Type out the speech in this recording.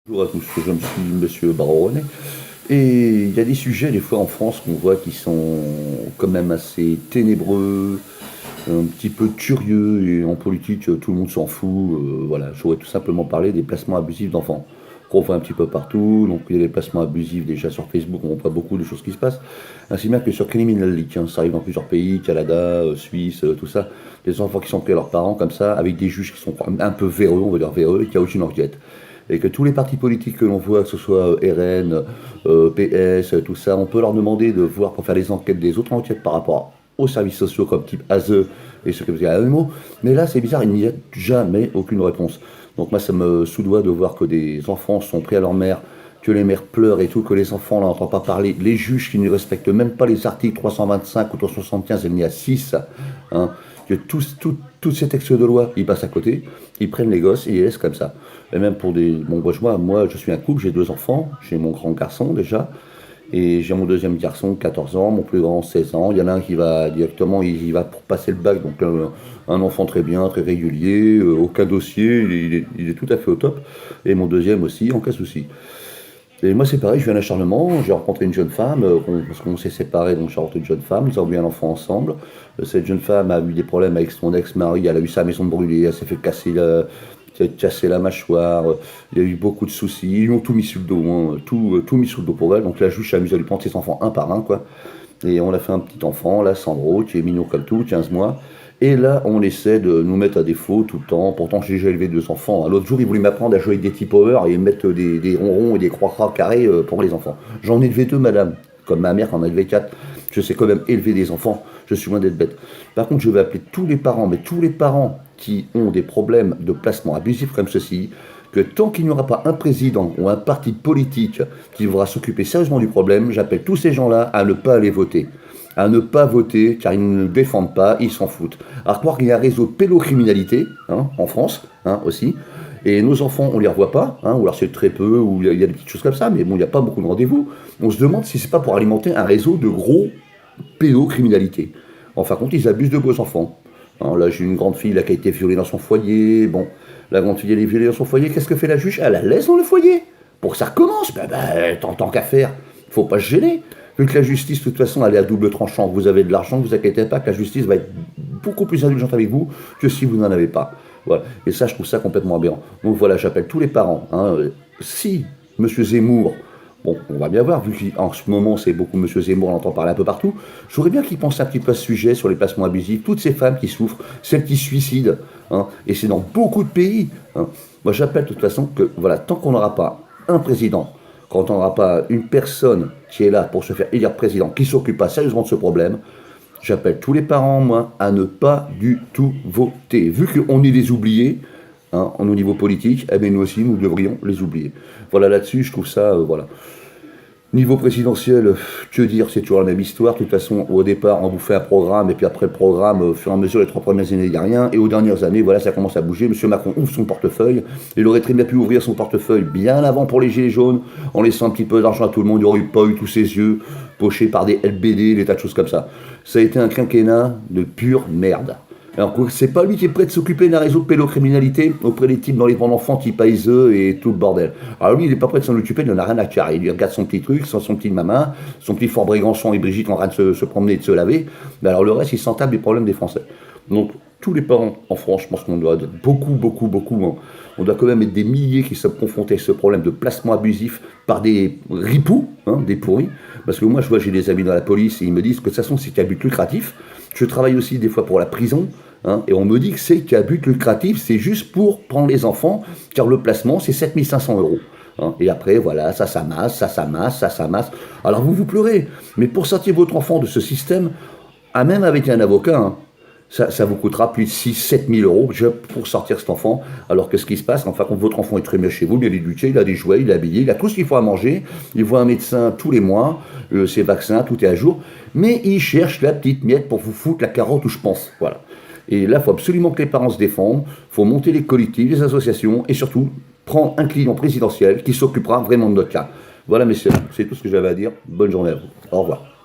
Bonjour à tous, je suis Monsieur Baron et il y a des sujets des fois en France qu'on voit qui sont quand même assez ténébreux, un petit peu curieux et en politique tout le monde s'en fout. Voilà, je voudrais tout simplement parler des placements abusifs d'enfants qu'on voit un petit peu partout. Donc il y a des placements abusifs déjà sur Facebook, on voit beaucoup de choses qui se passent, ainsi bien que sur Criminal League, hein, ça arrive dans plusieurs pays, Canada, Suisse, tout ça, des enfants qui sont pris à leurs parents comme ça, avec des juges qui sont un peu véreux, on va dire véreux, et qui a aucune enquête et que tous les partis politiques que l'on voit, que ce soit RN, PS, tout ça, on peut leur demander de voir pour faire des enquêtes, des autres enquêtes par rapport aux services sociaux comme type ASE et ce que vous avez à. Mais là, c'est bizarre, il n'y a jamais aucune réponse. Donc moi, ça me soudoie de voir que des enfants sont pris à leur mère, que les mères pleurent et tout, que les enfants n'entendent pas parler, les juges qui ne respectent même pas les articles 325 ou 375, il y a 6, hein, que tous ces textes de loi, ils passent à côté, ils prennent les gosses et ils les laissent comme ça. Et même pour des... Bon, moi, je suis un couple, j'ai 2 enfants, j'ai mon grand garçon déjà, et j'ai mon deuxième garçon, 14 ans, mon plus grand, 16 ans. Il y en a un qui va directement, il va pour passer le bac, donc un enfant très bien, très régulier, aucun dossier, il est tout à fait au top. Et mon deuxième aussi, en cas souci. Et moi, c'est pareil, je viens d'un acharnement, j'ai rencontré une jeune femme, parce qu'on s'est séparés, donc j'ai rencontré une jeune femme, nous avons eu un enfant ensemble. Cette jeune femme a eu des problèmes avec son ex-mari, elle a eu sa maison brûlée, elle s'est fait casser la mâchoire, il y a eu beaucoup de soucis, ils lui ont tout mis sur le dos, hein, tout mis sur le dos pour elle. Donc la juge s'amuse à lui prendre ses enfants un par un, quoi. Et on a fait un petit enfant, là, Sandro, qui est mignon comme tout, 15 mois. Et là, on essaie de nous mettre à défaut tout le temps. Pourtant, j'ai déjà élevé 2 enfants. L'autre jour, il voulait m'apprendre à jouer avec des T-Power et mettre des ronrons et des croix carrés pour les enfants. J'en ai élevé 2, madame, comme ma mère qui en a élevé 4. Je sais quand même élever des enfants. Je suis loin d'être bête. Par contre, je vais appeler tous les parents, mais tous les parents qui ont des problèmes de placement abusif comme ceci, que tant qu'il n'y aura pas un président ou un parti politique qui devra s'occuper sérieusement du problème, j'appelle tous ces gens-là à ne pas aller voter. À ne pas voter, car ils ne défendent pas, ils s'en foutent. À croire qu'il y a un réseau de pédocriminalité, hein, en France, hein, aussi, et nos enfants, on ne les revoit pas, hein, ou alors c'est très peu, ou il y a des petites choses comme ça, mais bon, il n'y a pas beaucoup de rendez-vous. On se demande si c'est pas pour alimenter un réseau de gros pédocriminalité. En fin de compte, ils abusent de vos enfants. Hein, là, j'ai une grande fille là, qui a été violée dans son foyer. Bon, la grande fille, elle est violée dans son foyer. Qu'est-ce que fait la juge? Elle la laisse dans le foyer. Pour que ça recommence. Tant qu'à faire, faut pas se gêner. Vu que la justice, de toute façon, elle est à double tranchant. Vous avez de l'argent, ne vous inquiétez pas que la justice va être beaucoup plus indulgente avec vous que si vous n'en avez pas. Voilà. Et ça, je trouve ça complètement aberrant. Donc voilà, j'appelle tous les parents. Hein. Si M. Zemmour, bon, on va bien voir, vu qu'en ce moment, c'est beaucoup M. Zemmour, on entend parler un peu partout, je voudrais bien qu'il pense un petit peu à ce sujet sur les placements abusifs, toutes ces femmes qui souffrent, celles qui se suicident, hein, et c'est dans beaucoup de pays. Hein. Moi, j'appelle de toute façon que, voilà, tant qu'on n'aura pas un président, quand on n'aura pas une personne qui est là pour se faire élire président, qui ne s'occupe pas sérieusement de ce problème, j'appelle tous les parents, moi, à ne pas du tout voter. Vu qu'on est des oubliés, hein, au niveau politique, eh bien nous aussi, nous devrions les oublier. Voilà, là-dessus, je trouve ça, voilà. Niveau présidentiel, que dire, c'est toujours la même histoire. De toute façon, au départ, on vous fait un programme, et puis après le programme, au fur et à mesure, les 3 premières années, il n'y a rien. Et aux dernières années, voilà, ça commence à bouger. Monsieur Macron ouvre son portefeuille. Il aurait très bien pu ouvrir son portefeuille bien avant pour les Gilets jaunes, en laissant un petit peu d'argent à tout le monde. Il n'y aurait pas eu tous ses yeux pochés par des LBD, des tas de choses comme ça. Ça a été un quinquennat de pure merde. Alors que c'est pas lui qui est prêt de s'occuper d'un réseau de pédocriminalité auprès des types dans les bancs d'enfants type AISE et tout le bordel. Alors lui, il est pas prêt de s'en occuper, il n'en a rien à carrer. Il lui regarde son petit truc, son petit maman, son petit Fort Brégançon et Brigitte en train de se promener et de se laver. Mais alors le reste, il s'en tape des problèmes des Français. Donc tous les parents en France, je pense qu'on doit être beaucoup, hein. On doit quand même être des milliers qui sont confrontés à ce problème de placement abusif par des ripoux, hein, des pourris. Parce que moi, je vois, j'ai des amis dans la police et ils me disent que de toute façon, c'est qu'à but lucratif. Je travaille aussi des fois pour la prison, hein, et on me dit que c'est qu'à but lucratif, c'est juste pour prendre les enfants, car le placement, c'est 7 500 €. Hein, et après, voilà, ça s'amasse. Alors vous pleurez, mais pour sortir votre enfant de ce système, même avec un avocat, hein, ça vous coûtera plus de 6 000 à 7 000 € pour sortir cet enfant. Alors que ce qui se passe, enfin, quand votre enfant est très bien chez vous, il est éduqué, il a des jouets, il est habillé, il a tout ce qu'il faut à manger, il voit un médecin tous les mois, ses vaccins, tout est à jour, mais il cherche la petite miette pour vous foutre la carotte où je pense. Voilà. Et là, il faut absolument que les parents se défendent, il faut monter les collectifs, les associations, et surtout, prendre un client présidentiel qui s'occupera vraiment de notre cas. Voilà, messieurs, c'est tout ce que j'avais à dire. Bonne journée à vous. Au revoir.